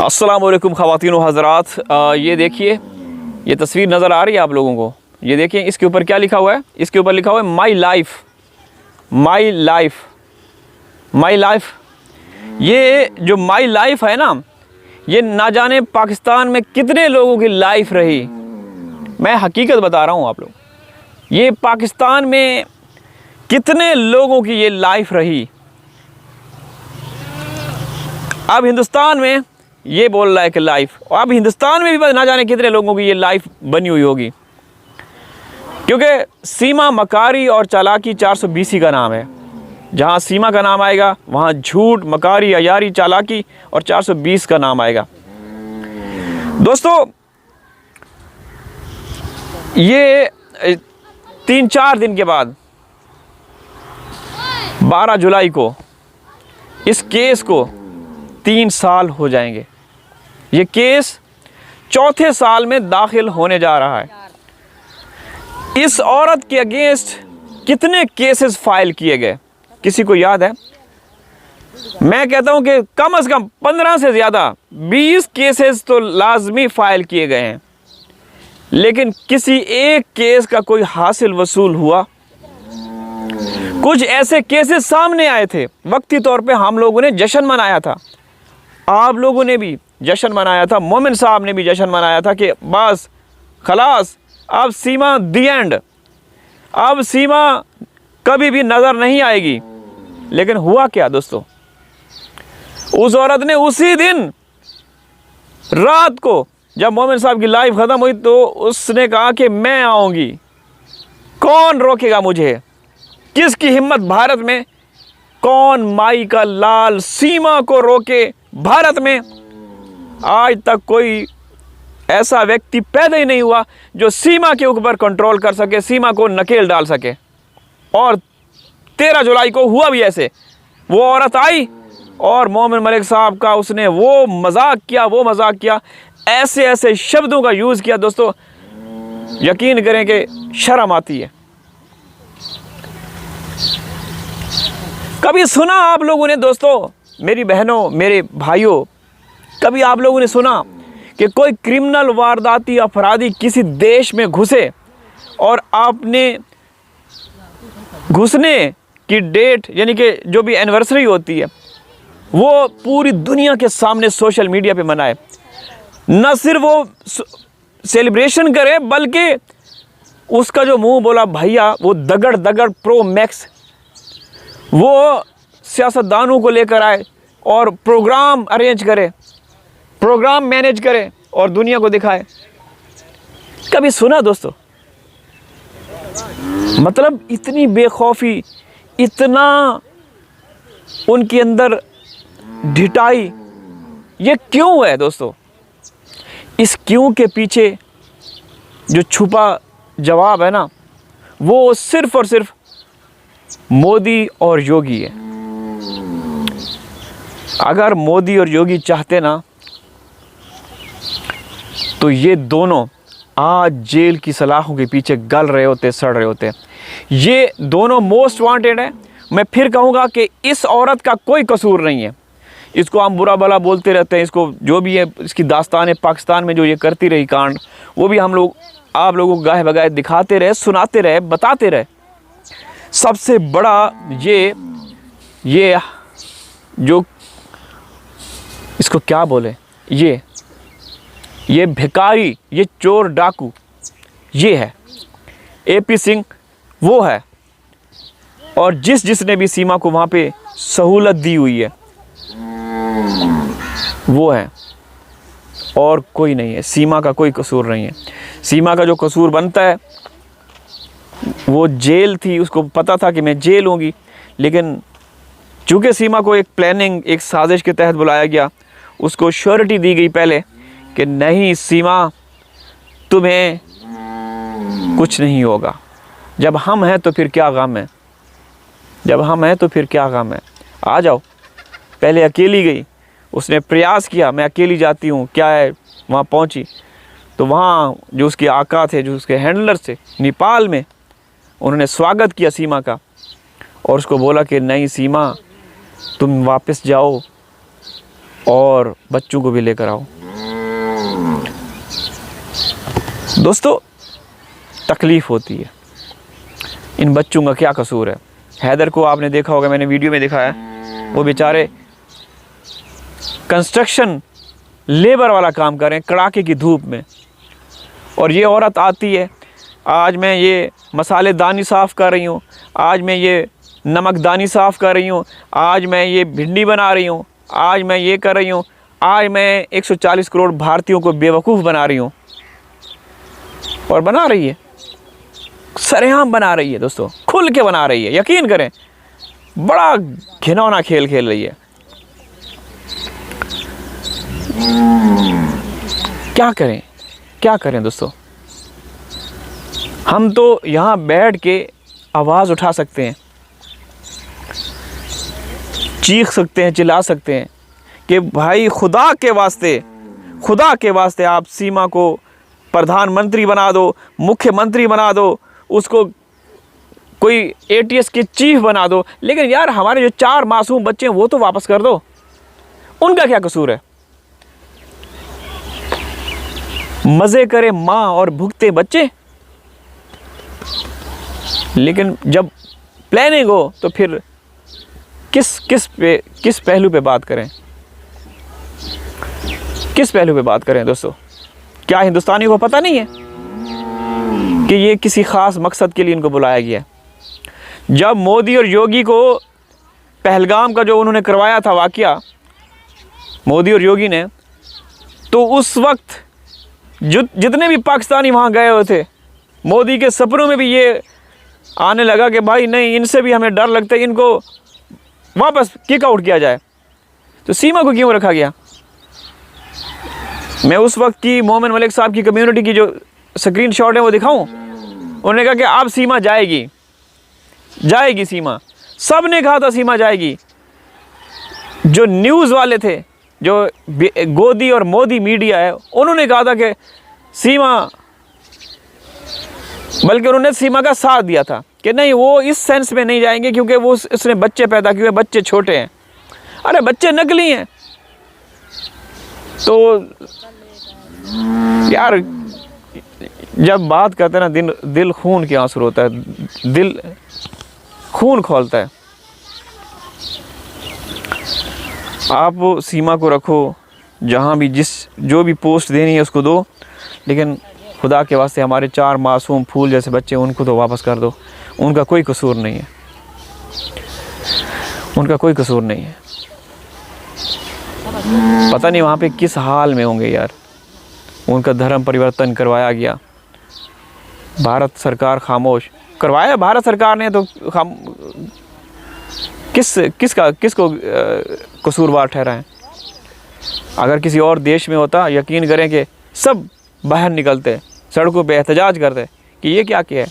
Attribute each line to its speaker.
Speaker 1: अस्सलाम वालेकुम ख़वातीन व हज़रात। ये देखिए, ये तस्वीर नज़र आ रही है आप लोगों को। ये देखिए, इसके ऊपर क्या लिखा हुआ है? इसके ऊपर लिखा हुआ है my life, my life, my life. ये जो माई लाइफ है ना, ये ना जाने पाकिस्तान में कितने लोगों की लाइफ रही। मैं हकीकत बता रहा हूँ आप लोग, ये पाकिस्तान में कितने लोगों की ये लाइफ रही। अब हिंदुस्तान में ये बोल रहा है कि लाइफ, और अब हिंदुस्तान में भी ना जाने कितने लोगों की ये लाइफ बनी हुई होगी, क्योंकि सीमा, मकारी और चालाकी 420 का नाम है। जहाँ सीमा का नाम आएगा वहाँ झूठ, मकारी, अयारी, चालाकी और 420 का नाम आएगा। दोस्तों, ये 3-4 दिन के बाद 12 जुलाई को इस केस को 3 साल हो जाएंगे। ये केस चौथे साल में दाखिल होने जा रहा है। इस औरत के अगेंस्ट कितने केसेस फाइल किए गए, किसी को याद है? मैं कहता हूं कि कम से कम 15 से ज़्यादा 20 केसेस तो लाजमी फाइल किए गए हैं, लेकिन किसी एक केस का कोई हासिल वसूल हुआ? कुछ ऐसे केसेस सामने आए थे, वक्ती तौर पे हम लोगों ने जश्न मनाया था, आप लोगों ने भी जश्न मनाया था, मोमिन साहब ने भी जश्न मनाया था कि बस खलास, अब सीमा दी एंड, अब सीमा कभी भी नज़र नहीं आएगी। लेकिन हुआ क्या दोस्तों? उस औरत ने उसी दिन रात को जब मोमिन साहब की लाइफ ख़त्म हुई तो उसने कहा कि मैं आऊँगी, कौन रोकेगा मुझे? किसकी हिम्मत भारत में, कौन माई का लाल सीमा को रोके? भारत में आज तक कोई ऐसा व्यक्ति पैदा ही नहीं हुआ जो सीमा के ऊपर कंट्रोल कर सके, सीमा को नकेल डाल सके। और 13 जुलाई को हुआ भी ऐसे। वो औरत आई और मोमिन मलिक साहब का उसने वो मजाक किया, ऐसे ऐसे शब्दों का यूज़ किया दोस्तों, यकीन करें कि शर्म आती है। कभी सुना आप लोगों ने दोस्तों, मेरी बहनों, मेरे भाइयों, कभी आप लोगों ने सुना कि कोई क्रिमिनल वारदाती अपराधी किसी देश में घुसे और आपने घुसने की डेट, यानी कि जो भी एनिवर्सरी होती है, वो पूरी दुनिया के सामने सोशल मीडिया पे मनाए? न सिर्फ वो सेलिब्रेशन करे, बल्कि उसका जो मुंह बोला भैया, वो दगड़ दगड़ प्रो मैक्स, वो सियासतदानों को लेकर आए और प्रोग्राम अरेंज करे, प्रोग्राम मैनेज करे और दुनिया को दिखाए। कभी सुना दोस्तों? मतलब इतनी बेखौफी, इतना उनके अंदर ढिठाई, ये क्यों है दोस्तों? इस क्यों के पीछे जो छुपा जवाब है ना, वो सिर्फ और सिर्फ मोदी और योगी है। अगर मोदी और योगी चाहते ना तो ये दोनों आज जेल की सलाखों के पीछे गल रहे होते, सड़ रहे होते। ये दोनों मोस्ट वांटेड है। मैं फिर कहूँगा कि इस औरत का कोई कसूर नहीं है। इसको हम बुरा भला बोलते रहते हैं, इसको जो भी है, इसकी दास्तान है पाकिस्तान में जो ये करती रही कांड, वो भी हम लोग आप लोगों को गाहे बगाहे दिखाते रहे, सुनाते रहे, बताते रहे। सबसे बड़ा ये जो इसको क्या बोले, ये भिखारी, ये चोर डाकू, ये है AP सिंह, वो है। और जिसने भी सीमा को वहाँ पे सहूलत दी हुई है वो है, और कोई नहीं है। सीमा का कोई कसूर नहीं है। सीमा का जो कसूर बनता है, वो जेल थी, उसको पता था कि मैं जेल होंगी, लेकिन चूँकि सीमा को एक प्लानिंग, एक साजिश के तहत बुलाया गया, उसको श्योरिटी दी गई पहले कि नहीं सीमा, तुम्हें कुछ नहीं होगा। जब हम हैं तो फिर क्या गम है, जब हम हैं तो फिर क्या गम है, आ जाओ। पहले अकेली गई, उसने प्रयास किया मैं अकेली जाती हूँ, क्या है, वहाँ पहुँची तो वहाँ जो उसके आका थे, जो उसके हैंडलर थे नेपाल में, उन्होंने स्वागत किया सीमा का और उसको बोला कि नहीं सीमा, तुम वापस जाओ और बच्चों को भी लेकर आओ। दोस्तों, तकलीफ़ होती है, इन बच्चों का क्या कसूर है। हैदर को आपने देखा होगा, मैंने वीडियो में दिखाया, वो बेचारे कंस्ट्रक्शन लेबर वाला काम कर रहे हैं कड़ाके की धूप में, और ये औरत आती है, आज मैं ये मसालेदानी साफ़ कर रही हूँ, आज मैं ये नमकदानी साफ़ कर रही हूँ, आज मैं ये भिंडी बना रही हूँ, आज मैं ये कर रही हूँ, आज मैं 140 करोड़ भारतीयों को बेवकूफ़ बना रही हूँ। और बना रही है, सरेआम बना रही है दोस्तों, खुल के बना रही है। यकीन करें, बड़ा घिनौना खेल खेल रही है। क्या करें, क्या करें दोस्तों। हम तो यहाँ बैठ के आवाज़ उठा सकते हैं, चीख सकते हैं, चिल्ला सकते हैं कि भाई खुदा के वास्ते आप सीमा को प्रधानमंत्री बना दो, मुख्यमंत्री बना दो, उसको कोई ATS के चीफ बना दो, लेकिन यार हमारे जो 4 मासूम बच्चे हैं वो तो वापस कर दो। उनका क्या कसूर है। मज़े करे माँ और भुगते बच्चे। लेकिन जब प्लानिंग हो तो फिर किस पहलू पे बात करें, किस पहलू पे बात करें दोस्तों। क्या हिंदुस्तानियों को पता नहीं है कि ये किसी ख़ास मकसद के लिए इनको बुलाया गया है। जब मोदी और योगी को पहलगाम का जो उन्होंने करवाया था वाक़या, मोदी और योगी ने, तो उस वक्त जितने भी पाकिस्तानी वहाँ गए हुए थे, मोदी के सपनों में भी ये आने लगा कि भाई नहीं, इनसे भी हमें डर लगता है, इनको वापस किक आउट किया जाए। तो सीमा को क्यों रखा गया। मैं उस वक्त की मोमिन मलिक साहब की कम्युनिटी की जो स्क्रीन शॉट है वो दिखाऊं। उन्होंने कहा कि अब सीमा जाएगी सीमा। सब ने कहा था सीमा जाएगी। जो न्यूज़ वाले थे, जो गोदी और मोदी मीडिया है, उन्होंने कहा था कि सीमा, बल्कि उन्होंने सीमा का साथ दिया था कि नहीं, वो इस सेंस में नहीं जाएंगे क्योंकि वो उसने बच्चे पैदा किए, बच्चे छोटे हैं। अरे बच्चे नकली हैं। तो यार जब बात करते हैं ना, दिल खून के आंसू होता है, दिल खून खौलता है। आप सीमा को रखो, जहाँ भी जो भी पोस्ट देनी है उसको दो, लेकिन खुदा के वास्ते हमारे 4 मासूम फूल जैसे बच्चे, उनको तो वापस कर दो। उनका कोई कसूर नहीं है, उनका कोई कसूर नहीं है। पता नहीं वहाँ पे किस हाल में होंगे यार। उनका धर्म परिवर्तन करवाया गया, भारत सरकार खामोश। करवाया भारत सरकार ने तो किसको कसूरवार ठहराएं। अगर किसी और देश में होता, यकीन करें कि सब बाहर निकलते, सड़कों पे एहतजाज करते कि ये क्या किया है।